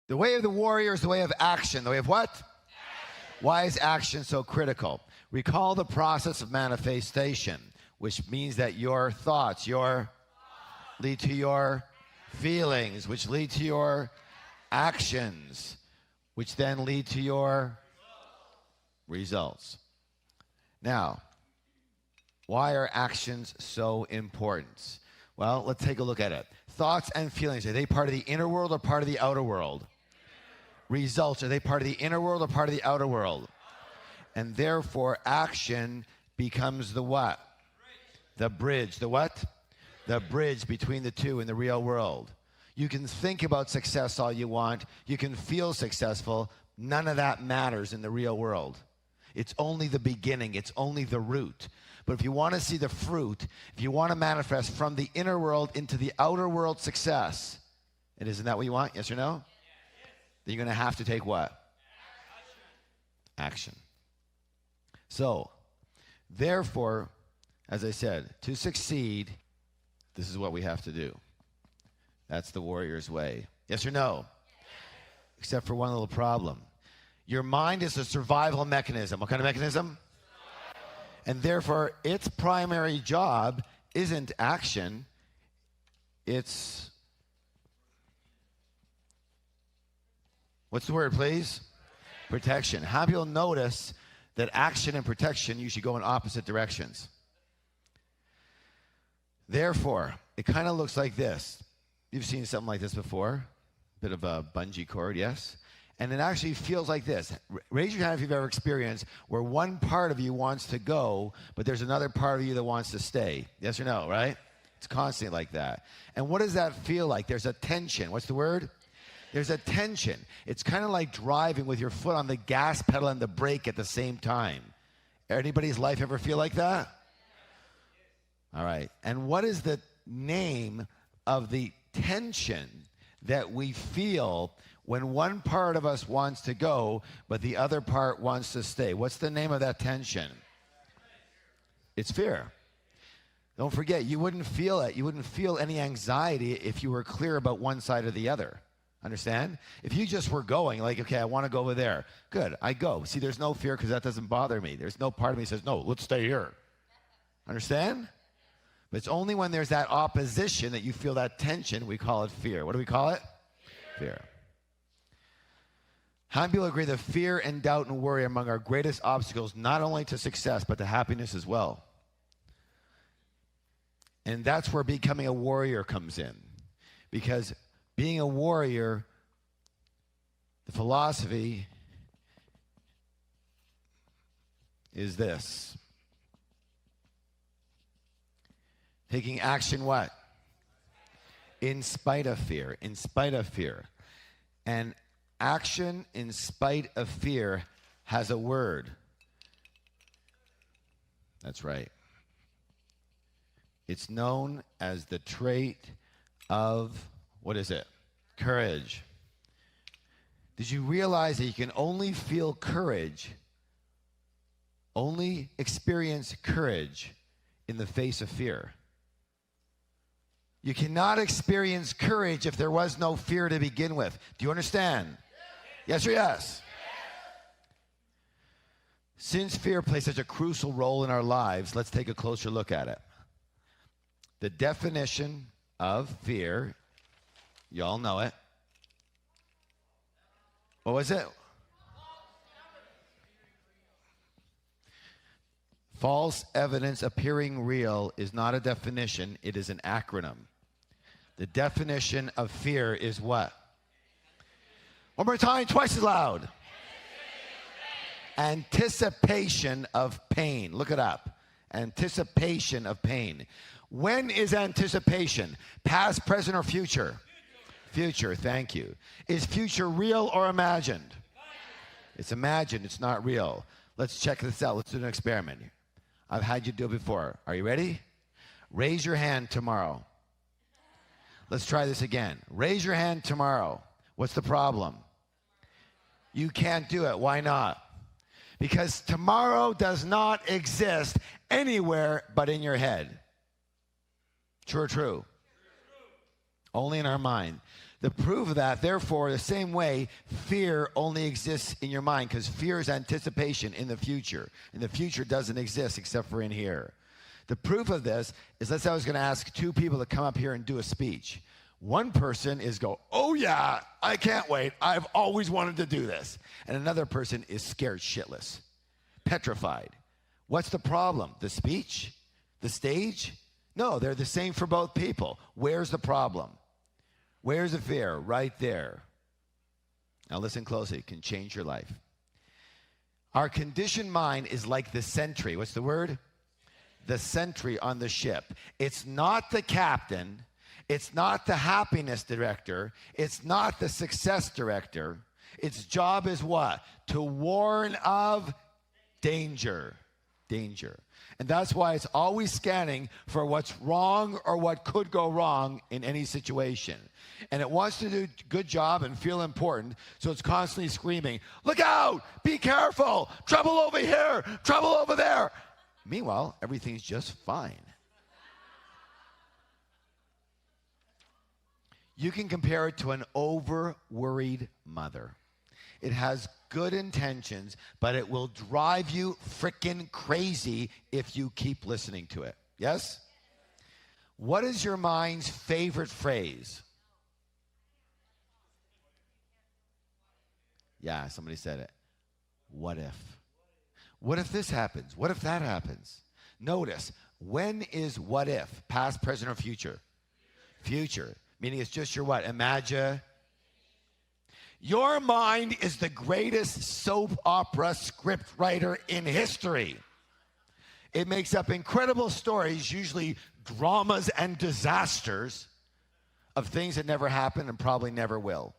The way of the warrior is the way of action. The way of what? Action. Why is action so critical? Recall the process of manifestation, which means that your thoughts, lead to your feelings, which lead to your actions, which then lead to your results. Now, why are actions so important? Well, let's take a look at it. Thoughts and feelings, are they part of the inner world or part of the outer world? Results, are they part of the inner world or part of the outer world? And therefore, action becomes the what? The bridge. The what? The bridge between the two in the real world. You can think about success all you want. You can feel successful. None of that matters in the real world. It's only the beginning. It's only the root. But if you want to see the fruit, if you want to manifest from the inner world into the outer world success, and isn't that what you want? Yes or no? Then you're going to have to take what? Action. So, therefore, as I said, to succeed, this is what we have to do. That's the warrior's way. Yes or no? Except for one little problem. Your mind is a survival mechanism. What kind of mechanism? And therefore, its primary job isn't action. It's, what's the word, please? Protection. How many people notice that action and protection usually go in opposite directions? Therefore, it kind of looks like this. You've seen something like this before. Bit of a bungee cord, yes? And it actually feels like this. Raise your hand if you've ever experienced where one part of you wants to go, but there's another part of you that wants to stay. Yes or no, right? It's constantly like that. And what does that feel like? There's a tension. What's the word? There's a tension. It's kind of like driving with your foot on the gas pedal and the brake at the same time. Anybody's life ever feel like that? All right. And what is the name of the tension that we feel when one part of us wants to go, but the other part wants to stay? What's the name of that tension? It's fear. Don't forget, you wouldn't feel it. You wouldn't feel any anxiety if you were clear about one side or the other. Understand? If you just were going, like, okay, I want to go over there. Good, I go. See, there's no fear because that doesn't bother me. There's no part of me that says, no, let's stay here. Understand? But it's only when there's that opposition that you feel that tension, we call it fear. What do we call it? Fear. How many people agree that fear and doubt and worry are among our greatest obstacles, not only to success, but to happiness as well? And that's where becoming a warrior comes in. Because being a warrior, the philosophy is this. Taking action what? In spite of fear. In spite of fear. And action in spite of fear has a word. That's right. It's known as the trait of, what is it? Courage. Did you realize that you can only feel courage, only experience courage in the face of fear? You cannot experience courage if there was no fear to begin with. Do you understand? Yes or yes? Since fear plays such a crucial role in our lives, let's take a closer look at it. The definition of fear, you all know it. What was it? False evidence appearing real is not a definition, it is an acronym. The definition of fear is what? One more time, twice as loud. Anticipation of pain. Look it up. Anticipation of pain. When is anticipation? Past, present, or future? Future, thank you. Is future real or imagined? It's imagined, it's not real. Let's check this out. Let's do an experiment. I've had you do it before. Are you ready? Raise your hand tomorrow. Let's try this again. Raise your hand tomorrow. What's the problem? You can't do it. Why not? Because tomorrow does not exist anywhere but in your head. True or true? Only in our mind. The proof of that, therefore, the same way, fear only exists in your mind, because fear is anticipation in the future. And the future doesn't exist except for in here. The proof of this is, let's say I was going to ask two people to come up here and do a speech. One person is oh yeah, I can't wait. I've always wanted to do this. And another person is scared shitless, petrified. What's the problem? The speech? The stage? No, they're the same for both people. Where's the problem? Where's the fear? Right there. Now listen closely. It can change your life. Our conditioned mind is like the sentry. What's the word? The sentry on the ship. It's not the captain. It's not the happiness director. It's not the success director. Its job is what? To warn of danger. Danger. And that's why it's always scanning for what's wrong or what could go wrong in any situation. And it wants to do a good job and feel important, so it's constantly screaming, look out, be careful, trouble over here, trouble over there. Meanwhile, everything's just fine. You can compare it to an over-worried mother. It has good intentions, but it will drive you frickin' crazy if you keep listening to it. Yes? What is your mind's favorite phrase? Yeah, somebody said it. What if? What if this happens? What if that happens? Notice, when is what if? Past, present, or future? Future. Meaning it's just your what? Imagine. Your mind is the greatest soap opera script writer in history. It makes up incredible stories, usually dramas and disasters, of things that never happened and probably never will.